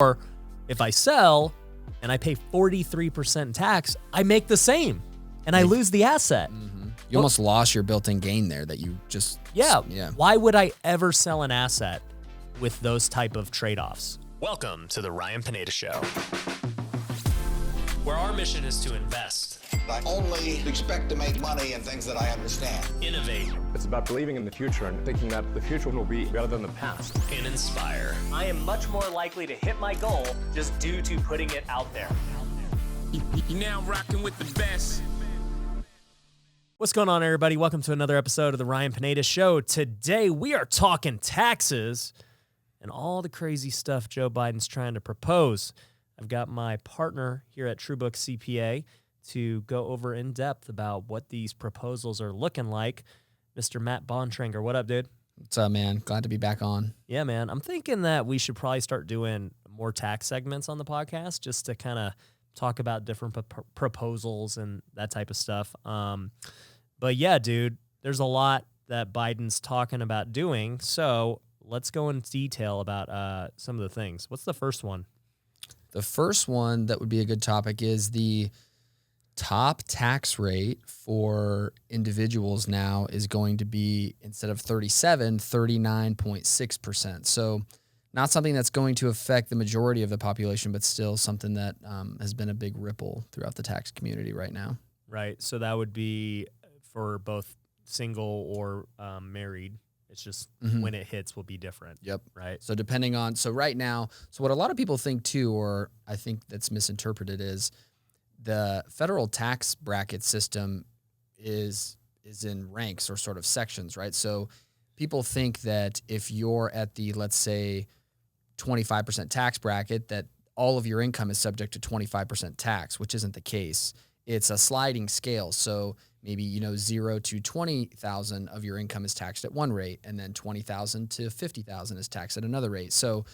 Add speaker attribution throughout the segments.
Speaker 1: Or if I sell and I pay 43% in tax, I make the same and I lose the asset.
Speaker 2: You almost lost your built-in gain there that you just...
Speaker 1: Yeah. Why would I ever sell an asset with those type of trade-offs?
Speaker 3: Welcome to the Ryan Pineda Show, where our mission is to invest,
Speaker 4: I only expect to make money in things that I understand.
Speaker 3: innovate,
Speaker 5: It's about believing in the future and thinking that the future will be better than the past.
Speaker 3: and inspire.
Speaker 6: I am much more likely to hit my goal just due to putting it out there.
Speaker 7: You're now rocking with the best.
Speaker 1: What's going on, everybody? Welcome to another episode of the Ryan Pineda Show. Today, we are talking taxes and all the crazy stuff Joe Biden's trying to propose. I've got my partner here at TrueBooks CPA to go over in depth about what these proposals are looking like. Mr. Matt Bontrager, what up, dude?
Speaker 2: What's up, man? Glad to be back on.
Speaker 1: Yeah, man. I'm thinking that we should probably start doing more tax segments on the podcast just to kind of talk about different proposals and that type of stuff. But yeah, dude, there's a lot that Biden's talking about doing. So let's go in detail about some of the things. What's the first one?
Speaker 2: The first one that would be a good topic is the top tax rate for individuals now is going to be, instead of 39.6%. So not something that's going to affect the majority of the population, but still something that has been a big ripple throughout the tax community right now.
Speaker 1: Right. So that would be for both single or married. It's just when it hits will be different.
Speaker 2: Yep.
Speaker 1: Right.
Speaker 2: So depending on, so right now, so what a lot of people think too, or I think that's misinterpreted, is the federal tax bracket system is in ranks or sort of sections, right? So people think that if you're at the, let's say, 25% tax bracket, that all of your income is subject to 25% tax, which isn't the case. It's a sliding scale. So maybe, 0 to 20,000 of your income is taxed at one rate, and then 20,000 to 50,000 is taxed at another rate. So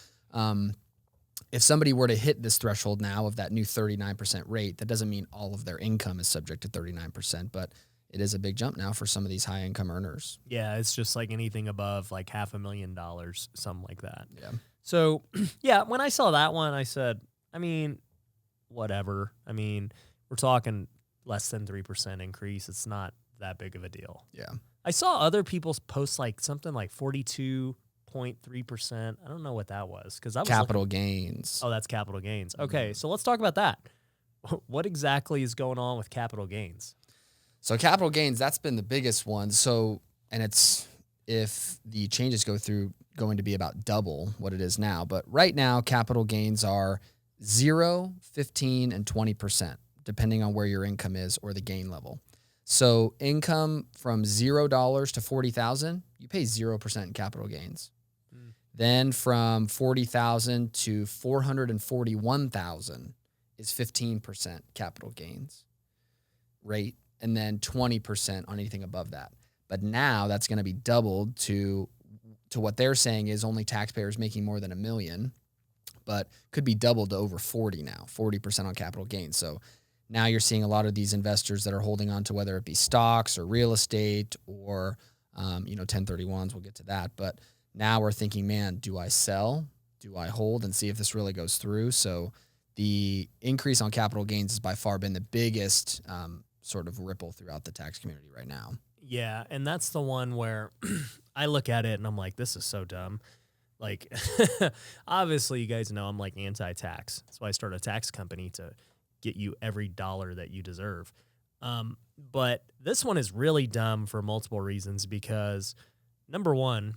Speaker 2: if somebody were to hit this threshold now of that new 39% rate, that doesn't mean all of their income is subject to 39%, but it is a big jump now for some of these high income earners.
Speaker 1: Yeah, it's just like anything above like $500,000, something like that.
Speaker 2: Yeah.
Speaker 1: So, yeah, when I saw that one, I said, whatever. We're talking less than 3% increase. It's not that big of a deal.
Speaker 2: Yeah.
Speaker 1: I saw other people's posts like something like 42.3%. I don't know what that was because I was
Speaker 2: capital gains.
Speaker 1: Oh, that's capital gains. Okay, so let's talk about that. What exactly is going on with capital gains?
Speaker 2: So capital gains, that's been the biggest one. So, and it's, if the changes go through, going to be about double what it is now. But right now, capital gains are 0, 15, and 20%, depending on where your income is or the gain level. So income from $0 to 40,000, you pay 0% in capital gains. Then from 40,000 to 441,000 is 15% capital gains rate, and then 20% on anything above that. But now that's going to be doubled to what they're saying is only taxpayers making more than $1 million, but could be doubled to over 40 now, 40% on capital gains. So now you're seeing a lot of these investors that are holding on to whether it be stocks or real estate or 1031s. We'll get to that. But now we're thinking, man, do I sell? Do I hold and see if this really goes through? So the increase on capital gains has by far been the biggest sort of ripple throughout the tax community right now.
Speaker 1: Yeah, and that's the one where I look at it and I'm like, this is so dumb. Like, obviously, you guys know I'm like anti-tax. That's why I started a tax company to get you every dollar that you deserve. But this one is really dumb for multiple reasons because, number one,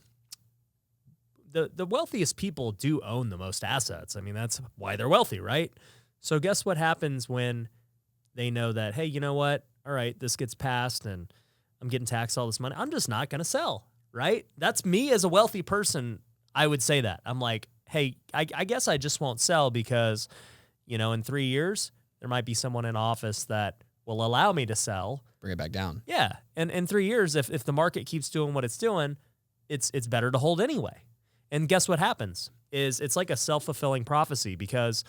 Speaker 1: the wealthiest people do own the most assets. That's why they're wealthy, right? So guess what happens when they know that, hey, you know what? All right, this gets passed and I'm getting taxed all this money. I'm just not going to sell, right? That's me as a wealthy person. I would say that. I'm like, hey, I guess I just won't sell because, in 3 years, there might be someone in office that will allow me to sell.
Speaker 2: Bring it back down.
Speaker 1: Yeah. And in 3 years, if the market keeps doing what it's doing, it's better to hold anyway. And guess what happens is it's like a self-fulfilling prophecy because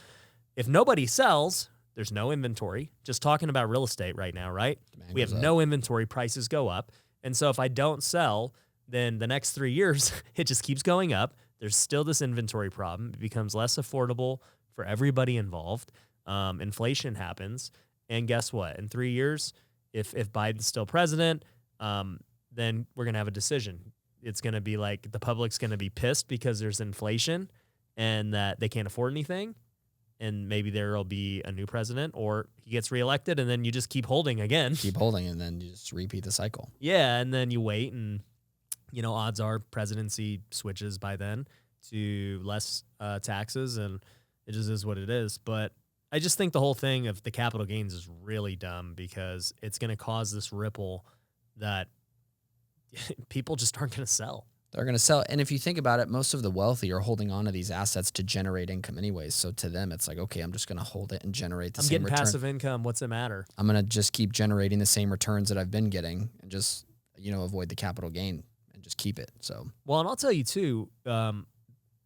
Speaker 1: if nobody sells, there's no inventory. Just talking about real estate right now, right? We have no inventory, prices go up. And so if I don't sell, then the next 3 years, it just keeps going up. there's still this inventory problem. It becomes less affordable for everybody involved. Inflation happens. And guess what? In 3 years, if Biden's still president, then we're going to have a decision. It's going to be like the public's going to be pissed because there's inflation and that they can't afford anything. And maybe there will be a new president, or he gets reelected, and then you just keep holding again.
Speaker 2: Keep holding, and then you just repeat the cycle.
Speaker 1: Yeah, and then you wait, and odds are presidency switches by then to less taxes, and it just is what it is. But I just think the whole thing of the capital gains is really dumb because it's going to cause this ripple that people just aren't going to sell.
Speaker 2: They're going to sell. And if you think about it, most of the wealthy are holding on to these assets to generate income anyways. So to them, it's like, okay, I'm just going to hold it and generate the same return.
Speaker 1: I'm getting passive income. What's it matter?
Speaker 2: I'm going to just keep generating the same returns that I've been getting and just, avoid the capital gain and just keep it. So,
Speaker 1: well, and I'll tell you too,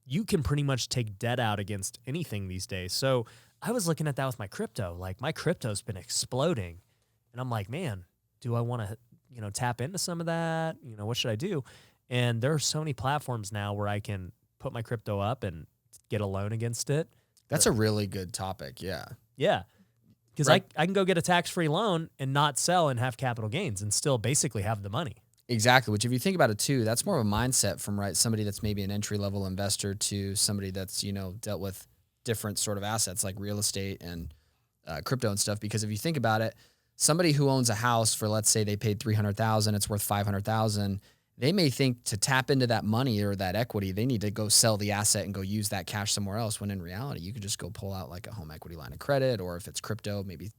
Speaker 1: you can pretty much take debt out against anything these days. So I was looking at that with my crypto. Like my crypto's been exploding. And I'm like, man, do I want to, tap into some of that? What should I do? And there are so many platforms now where I can put my crypto up and get a loan against it.
Speaker 2: That's a really good topic. Yeah.
Speaker 1: Yeah. Because
Speaker 2: Right.
Speaker 1: I can go get a tax-free loan and not sell and have capital gains and still basically have the money.
Speaker 2: Exactly. Which if you think about it too, that's more of a mindset from somebody that's maybe an entry-level investor to somebody that's, dealt with different sort of assets like real estate and crypto and stuff. Because if you think about it, somebody who owns a house for, let's say they paid $300,000, it's worth $500,000. They may think to tap into that money or that equity, they need to go sell the asset and go use that cash somewhere else. When in reality, you could just go pull out like a home equity line of credit, or if it's crypto, maybe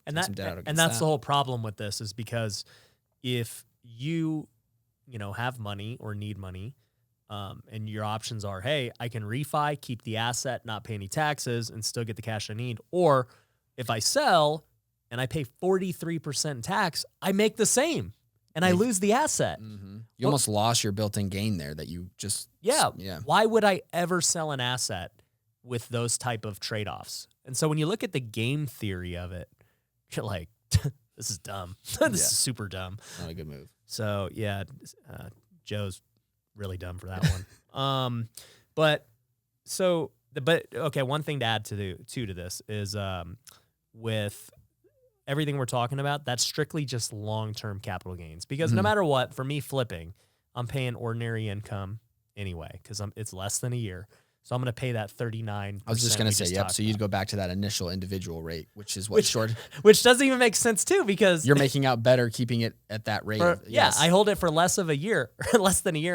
Speaker 2: take some debt out against
Speaker 1: that's
Speaker 2: that.
Speaker 1: the whole problem with this is because if you have money or need money, and your options are, hey, I can refi, keep the asset, not pay any taxes, and still get the cash I need, or if I sell and I pay 43% in tax, I make the same. And I lose the asset.
Speaker 2: Mm-hmm. You almost lost your built-in gain there that you just...
Speaker 1: Yeah.
Speaker 2: Yeah.
Speaker 1: Why would I ever sell an asset with those type of trade-offs? And so when you look at the game theory of it, you're like, this is dumb. This is super dumb.
Speaker 2: Not a good move.
Speaker 1: So, yeah, Joe's really dumb for that one. But one thing to add to this is with everything we're talking about, that's strictly just long-term capital gains. Because no matter what, for me flipping, I'm paying ordinary income anyway because it's less than a year. So I'm going to pay that 39%.
Speaker 2: I was just going to say, yep. So you'd go back to that initial individual rate, which is what
Speaker 1: which doesn't even make sense too because
Speaker 2: you're making out better keeping it at that rate.
Speaker 1: I hold it for less than a year,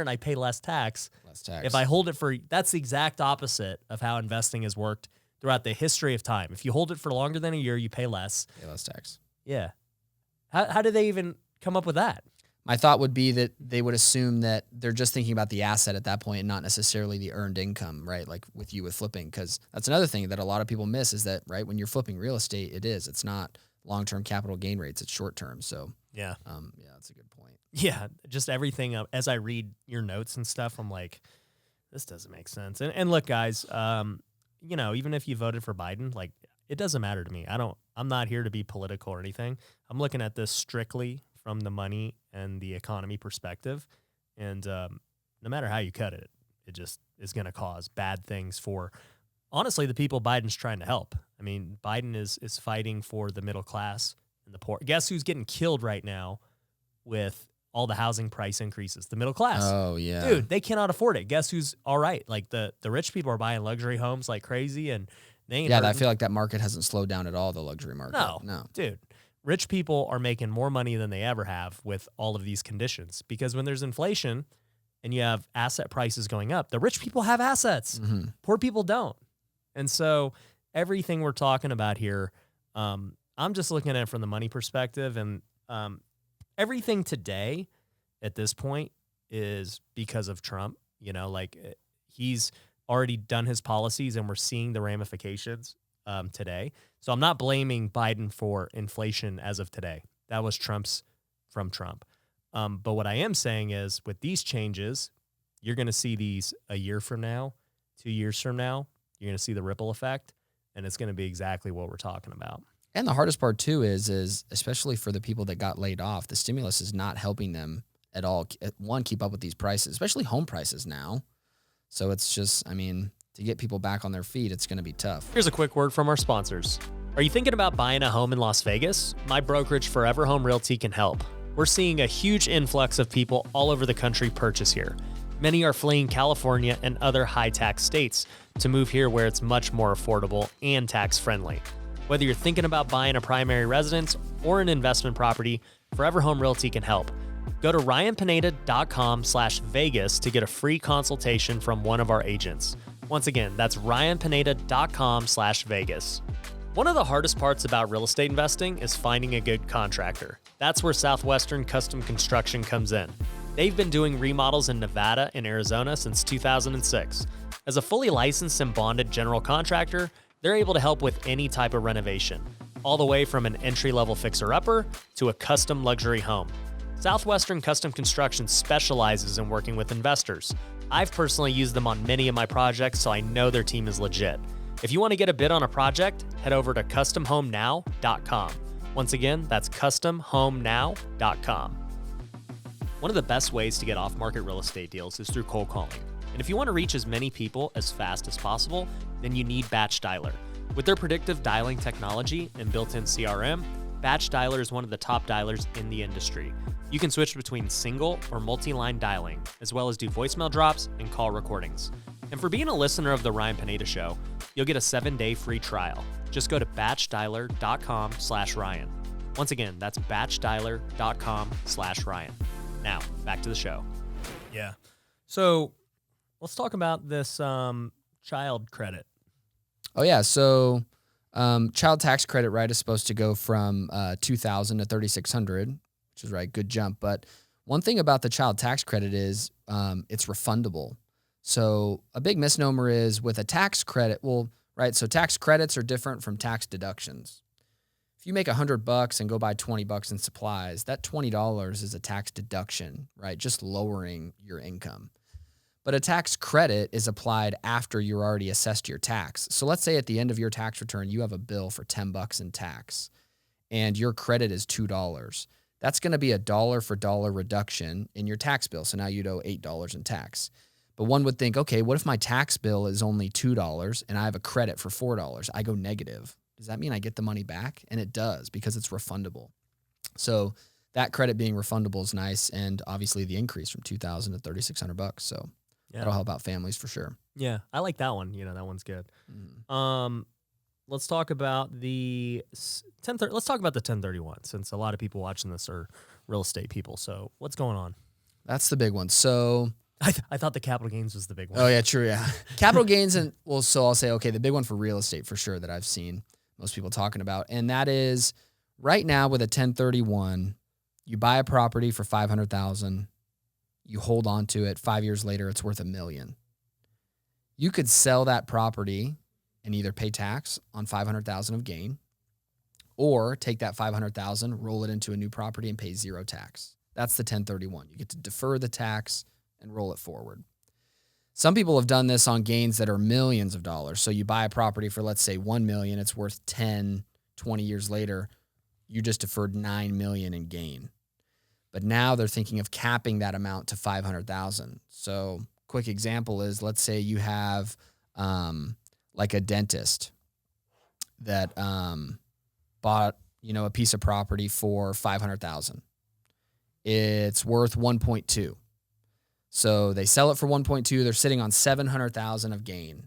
Speaker 1: and I pay less tax.
Speaker 2: Less tax.
Speaker 1: If I hold it that's the exact opposite of how investing has worked throughout the history of time. If you hold it for longer than a year, you pay less.
Speaker 2: Pay less tax.
Speaker 1: Yeah. How did they even come up with that?
Speaker 2: My thought would be that they would assume that they're just thinking about the asset at that point and not necessarily the earned income, right? Like with flipping, because that's another thing that a lot of people miss is that, right, when you're flipping real estate, it's not long-term capital gain rates, it's short-term. So
Speaker 1: yeah,
Speaker 2: that's a good point.
Speaker 1: Yeah, just everything. As I read your notes and stuff, I'm like, this doesn't make sense. And look, guys, even if you voted for Biden, like it doesn't matter to me. I'm not here to be political or anything. I'm looking at this strictly from the money and the economy perspective. And no matter how you cut it, it just is going to cause bad things for, honestly, the people Biden's trying to help. I mean, Biden is fighting for the middle class and the poor. Guess who's getting killed right now with all the housing price increases? The middle class.
Speaker 2: Oh, yeah.
Speaker 1: Dude, they cannot afford it. Guess who's all right? Like the rich people are buying luxury homes like crazy, and they ain't hurting.
Speaker 2: I feel like that market hasn't slowed down at all, the luxury market.
Speaker 1: No. Dude. Rich people are making more money than they ever have with all of these conditions because when there's inflation and you have asset prices going up, the rich people have assets.
Speaker 2: Mm-hmm.
Speaker 1: Poor people don't. And so everything we're talking about here, I'm just looking at it from the money perspective, and everything today at this point is because of Trump. He's already done his policies and we're seeing the ramifications today. So I'm not blaming Biden for inflation as of today. That was from Trump. But what I am saying is with these changes, you're going to see these a year from now, 2 years from now, you're going to see the ripple effect, and it's going to be exactly what we're talking about.
Speaker 2: And the hardest part too is especially for the people that got laid off, the stimulus is not helping them at all. One, keep up with these prices, especially home prices now. So it's just, I mean, to get people back on their feet, it's going to be tough.
Speaker 1: Here's a quick word from our sponsors. Are you thinking about buying a home in Las Vegas? My brokerage, Forever Home Realty, can help. We're seeing a huge influx of people all over the country purchase here. Many are fleeing California and other high-tax states to move here where it's much more affordable and tax-friendly. Whether you're thinking about buying a primary residence or an investment property, Forever Home Realty can help. Go to ryanpineda.com/Vegas to get a free consultation from one of our agents. Once again, that's ryanpineda.com/Vegas. One of the hardest parts about real estate investing is finding a good contractor. That's where Southwestern Custom Construction comes in. They've been doing remodels in Nevada and Arizona since 2006. As a fully licensed and bonded general contractor, they're able to help with any type of renovation, all the way from an entry-level fixer-upper to a custom luxury home. Southwestern Custom Construction specializes in working with investors. I've personally used them on many of my projects, so I know their team is legit. If you want to get a bid on a project, head over to customhomenow.com. Once again, that's customhomenow.com. One of the best ways to get off-market real estate deals is through cold calling. And if you want to reach as many people as fast as possible, then you need Batch Dialer. With their predictive dialing technology and built-in CRM, Batch Dialer is one of the top dialers in the industry. You can switch between single or multi-line dialing, as well as do voicemail drops and call recordings. And for being a listener of The Ryan Pineda Show, you'll get a 7-day free trial. Just go to batchdialer.com/Ryan. Once again, that's batchdialer.com/Ryan. Now, back to the show. Yeah. So let's talk about this child credit.
Speaker 2: Oh, yeah. So child tax credit, right, is supposed to go from $2,000 to $3,600, which is right, good jump. But one thing about the child tax credit is it's refundable. So a big misnomer is with a tax credit, well, right, so tax credits are different from tax deductions. If you make $100 and go buy $20 in supplies, that $20 is a tax deduction, right? Just lowering your income. But a tax credit is applied after you're already assessed your tax. So let's say at the end of your tax return, you have a bill for $10 in tax and your credit is $2. That's going to be a dollar for dollar reduction in your tax bill. So now you'd owe $8 in tax. But one would think, okay, what if my tax bill is only $2 and I have a credit for $4? I go negative. Does that mean I get the money back? And it does, because it's refundable. So that credit being refundable is nice, and obviously the increase from $2,000 to $3,600. So that'll help out families for sure.
Speaker 1: Yeah, I like that one. You know, that one's good. Let's talk about the 1031, since a lot of people watching this are real estate people. So what's going on?
Speaker 2: That's the big one. So
Speaker 1: I thought the capital gains was the big one.
Speaker 2: Oh, yeah, true, yeah. Capital gains, and well, so I'll say, okay, the big one for real estate for sure that I've seen most people talking about, and that is right now with a 1031, you buy a property for $500,000, you hold on to it, 5 years later, it's worth $1 million. You could sell that property and either pay tax on $500,000 of gain, or take that $500,000, roll it into a new property, and pay zero tax. That's the 1031. You get to defer the tax and roll it forward. Some people have done this on gains that are millions of dollars. So you buy a property for, let's say, $1 million, it's worth 10, 20 years later, you just deferred $9 million in gain. But now they're thinking of capping that amount to $500,000. So quick example is, let's say you have like a dentist that bought, a piece of property for $500,000. It's worth 1.2. So they sell it for 1.2. They're sitting on $700,000 of gain.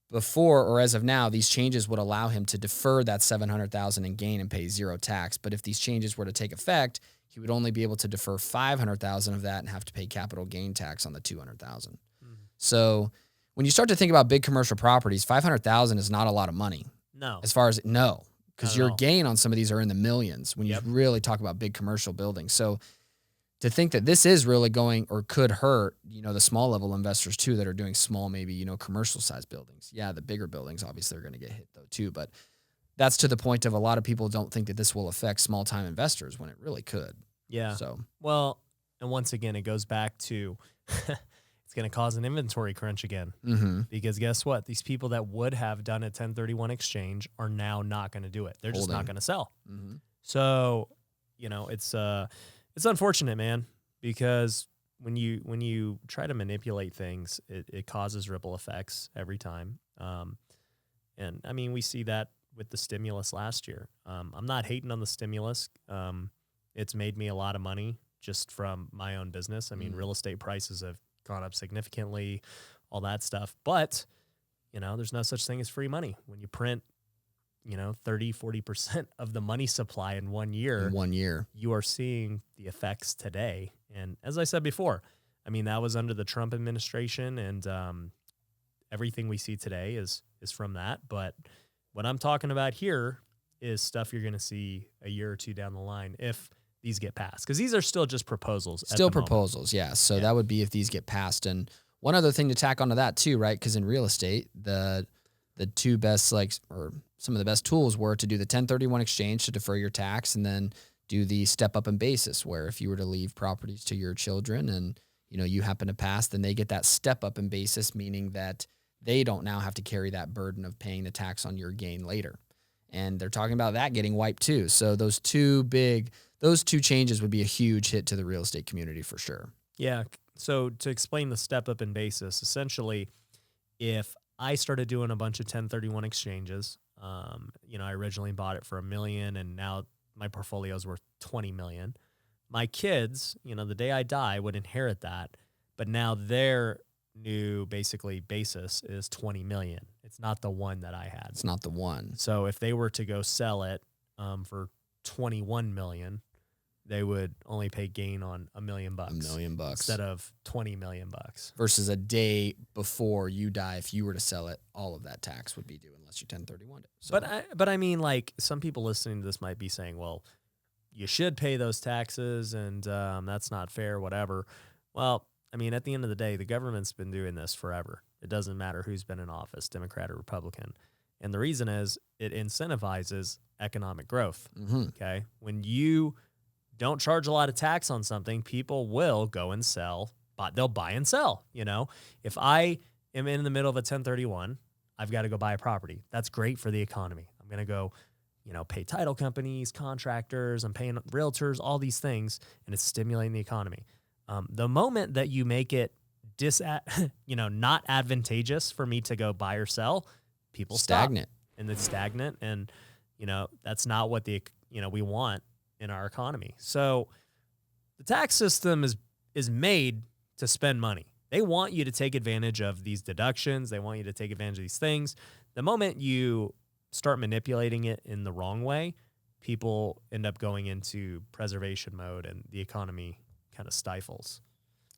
Speaker 2: Before, or as of now, these changes would allow him to defer that $700,000 in gain and pay zero tax. But if these changes were to take effect, he would only be able to defer $500,000 of that and have to pay capital gain tax on the $200,000. So when you start to think about big commercial properties, $500,000 is not a lot of money.
Speaker 1: No.
Speaker 2: Because your gain on some of these are in the millions when you really talk about big commercial buildings. So to think that this is really going or could hurt, the small level investors too that are doing small, maybe, commercial size buildings. Yeah, the bigger buildings obviously are going to get hit though too. But that's to the point of a lot of people don't think that this will affect small time investors when it really could.
Speaker 1: Yeah.
Speaker 2: So,
Speaker 1: well, and once again, it goes back to it's going to cause an inventory crunch again. Because guess what? These people that would have done a 1031 exchange are now not going to do it. They're just not going to sell. So, it's unfortunate, man, because when you try to manipulate things, it causes ripple effects every time. And I mean, we see that with the stimulus last year. I'm not hating on the stimulus. It's made me a lot of money just from my own business. I mean, real estate prices have gone up significantly, all that stuff. But, there's no such thing as free money. When you print, 30, 40% of the money supply in 1 year.
Speaker 2: In 1 year.
Speaker 1: You are seeing the effects today. And as I said before, I mean, that was under the Trump administration, and everything we see today is from that. But what I'm talking about here is stuff you're going to see a year or two down the line if these get passed. Because these are still just proposals.
Speaker 2: Still proposals, yeah. So that would be if these get passed. And one other thing to tack onto that too, right? Because in real estate, the two best, or some of the best tools were to do the 1031 exchange to defer your tax, and then do the step up in basis, where if you were to leave properties to your children and, you happen to pass, then they get that step up in basis, meaning that they don't now have to carry that burden of paying the tax on your gain later. And they're talking about that getting wiped too. So those two changes would be a huge hit to the real estate community for sure.
Speaker 1: Yeah. So to explain the step up in basis, essentially, if I started doing a bunch of 1031 exchanges, I originally bought it for $1 million, and now my portfolio is worth $20 million. My kids, the day I die, would inherit that, but now their new basis is $20 million. It's not the one that I had.
Speaker 2: It's not the one.
Speaker 1: So if they were to go sell it for $21 million, they would only pay gain on $1 million.
Speaker 2: $1 million
Speaker 1: instead of $20 million.
Speaker 2: Versus a day before you die, if you were to sell it, all of that tax would be due unless you 1031 it. So.
Speaker 1: But I mean, some people listening to this might be saying, well, you should pay those taxes, and that's not fair, whatever. Well, I mean, at the end of the day, the government's been doing this forever. It doesn't matter who's been in office, Democrat or Republican. And the reason is it incentivizes economic growth.
Speaker 2: Mm-hmm.
Speaker 1: Okay. When you don't charge a lot of tax on something, people will go and sell, but they'll buy and sell. If I am in the middle of a 1031, I've got to go buy a property. That's great for the economy. I'm going to go, pay title companies, contractors, I'm paying realtors, all these things, and it's stimulating the economy. The moment that you make it not advantageous for me to go buy or sell, people
Speaker 2: stagnant.
Speaker 1: Stop. And it's stagnant, and that's not what we want in our economy. So the tax system is made to spend money. They want you to take advantage of these deductions. They want you to take advantage of these things. The moment you start manipulating it in the wrong way, people end up going into preservation mode, and the economy kind of stifles.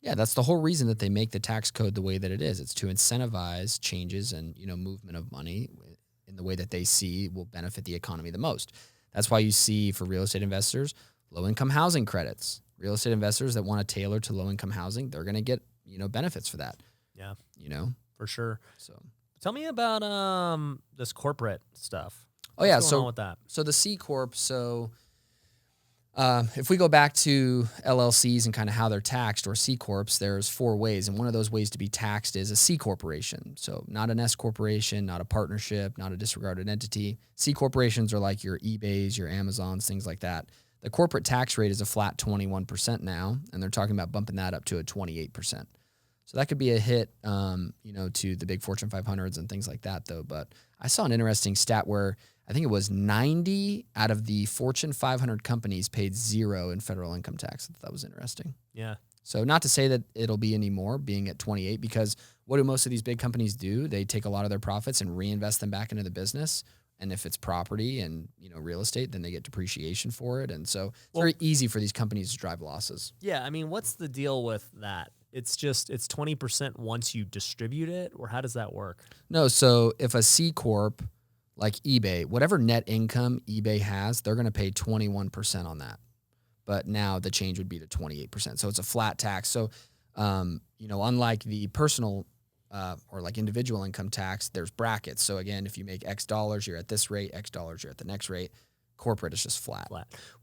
Speaker 2: Yeah, that's the whole reason that they make the tax code the way that it is. It's to incentivize changes and, movement of money in the way that they see will benefit the economy the most. That's why you see for real estate investors, low-income housing credits. Real estate investors that want to tailor to low-income housing, they're going to get, benefits for that.
Speaker 1: Yeah. For sure.
Speaker 2: So
Speaker 1: tell me about this corporate stuff.
Speaker 2: Oh, yeah.
Speaker 1: What's going on with that?
Speaker 2: So the C Corp, if we go back to LLCs and kind of how they're taxed, or C Corps, there's 4 ways. And one of those ways to be taxed is a C corporation. So not an S corporation, not a partnership, not a disregarded entity. C corporations are like your eBays, your Amazons, things like that. The corporate tax rate is a flat 21% now, and they're talking about bumping that up to a 28%. So that could be a hit, to the big Fortune 500s and things like that, though. But I saw an interesting stat where I think it was 90 out of the Fortune 500 companies paid 0 in federal income tax. That was interesting.
Speaker 1: Yeah.
Speaker 2: So not to say that it'll be any more being at 28, because what do most of these big companies do? They take a lot of their profits and reinvest them back into the business. And if it's property and, real estate, then they get depreciation for it. And so it's very easy for these companies to drive losses.
Speaker 1: Yeah. I mean, what's the deal with that? It's 20% once you distribute it, or how does that work?
Speaker 2: No. So if a C Corp, like eBay, whatever net income eBay has, they're going to pay 21% on that. But now the change would be to 28%. So it's a flat tax. So, unlike the personal or like individual income tax, there's brackets. So again, if you make X dollars, you're at this rate, X dollars, you're at the next rate. Corporate is just flat.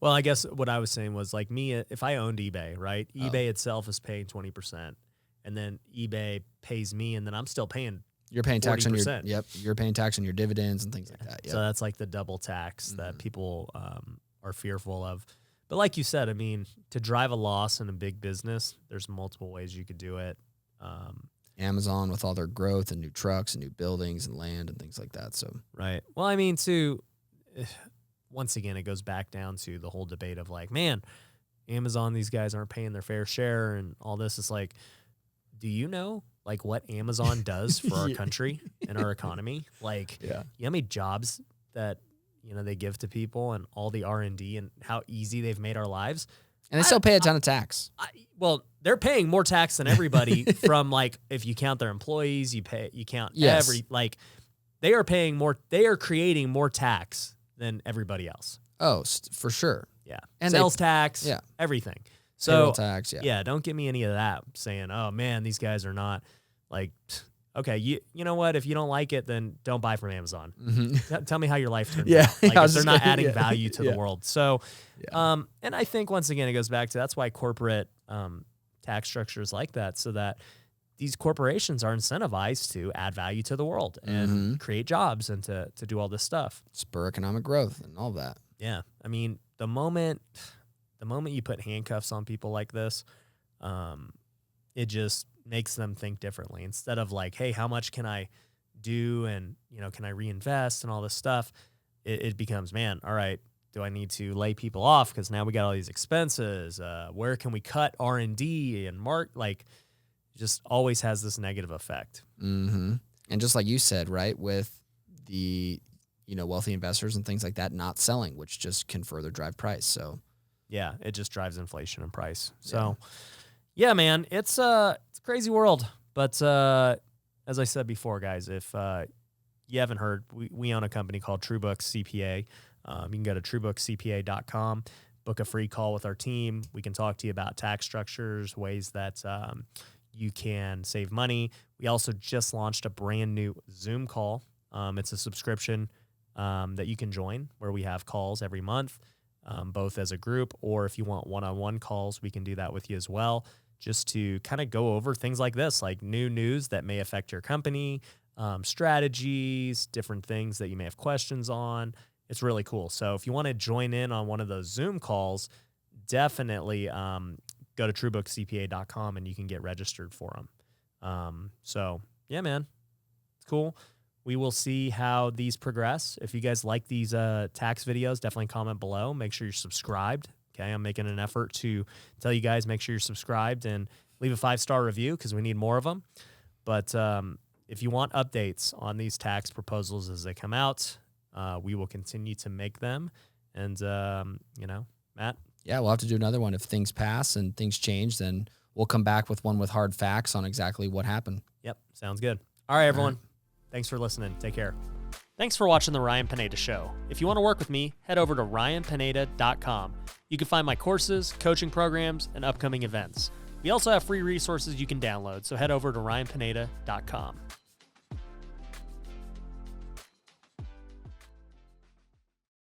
Speaker 1: Well, I guess what I was saying was, like, me, if I owned eBay, right? eBay itself is paying 20%, and then eBay pays me, and then I'm still paying.
Speaker 2: You're paying tax
Speaker 1: 40%.
Speaker 2: on you're paying tax on your dividends and things like that. Yep.
Speaker 1: So that's like the double tax that people are fearful of. But like you said, I mean, to drive a loss in a big business, there's multiple ways you could do it.
Speaker 2: Amazon with all their growth and new trucks and new buildings and land and things like that. So
Speaker 1: Right. Well, I mean, too, once again, it goes back down to the whole debate of like, man, Amazon, these guys aren't paying their fair share and all this. Is like, do you know like what Amazon does for our country and our economy? Like, you know how many jobs that, you know, they give to people and all the R&D and how easy they've made our lives.
Speaker 2: and they still pay a ton of tax.
Speaker 1: Well, they're paying more tax than everybody from like, if you count their employees, you count like they are paying more, they are creating more tax than everybody else.
Speaker 2: Oh, for sure.
Speaker 1: Yeah.
Speaker 2: And
Speaker 1: sales tax, everything. So
Speaker 2: payroll tax,
Speaker 1: don't give me any of that saying, oh man, these guys are not like, okay, you know what? If you don't like it, then don't buy from Amazon. Tell me how your life turned out. Like if they're not adding value to the world. So, and I think once again, it goes back to, that's why corporate tax structure is like that, so that these corporations are incentivized to add value to the world and create jobs and to do all this stuff.
Speaker 2: Spur economic growth and all that.
Speaker 1: Yeah. I mean, the moment you put handcuffs on people like this, it just makes them think differently. Instead of like, hey, how much can I do? And, you know, can I reinvest and all this stuff? It becomes, man, all right, do I need to lay people off? Because now we got all these expenses. Where can we cut R&D and like, just always has this negative effect.
Speaker 2: And just like you said, right, with the, you know, wealthy investors and things like that not selling, which just can further drive price. So
Speaker 1: yeah, it just drives inflation and price. So yeah, man, it's a crazy world. But as I said before, guys, if you haven't heard, we own a company called TrueBooks CPA. You can go to TrueBooksCPA.com, book a free call with our team. We can talk to you about tax structures, ways that you can save money. We also just launched a brand new Zoom call. It's a subscription that you can join where we have calls every month, both as a group, or if you want one-on-one calls, we can do that with you as well, just to kind of go over things like this, like new news that may affect your company, strategies, different things that you may have questions on. It's really cool. So if you want to join in on one of those Zoom calls, definitely go to TrueBooksCPA.com and you can get registered for them. So yeah, man, it's cool. We will see how these progress. If you guys like these tax videos, definitely comment below. Make sure you're subscribed. Okay, I'm making an effort to tell you guys, make sure you're subscribed and leave a 5-star review because we need more of them. But if you want updates on these tax proposals as they come out, we will continue to make them. And, you know, Matt?
Speaker 2: Yeah, we'll have to do another one. If things pass and things change, then we'll come back with one with hard facts on exactly what happened.
Speaker 1: Yep, sounds good. All right, everyone. Thanks for listening. Take care. Thanks for watching The Ryan Pineda Show. If you want to work with me, head over to ryanpineda.com. You can find my courses, coaching programs, and upcoming events. We also have free resources you can download, so head over to ryanpineda.com.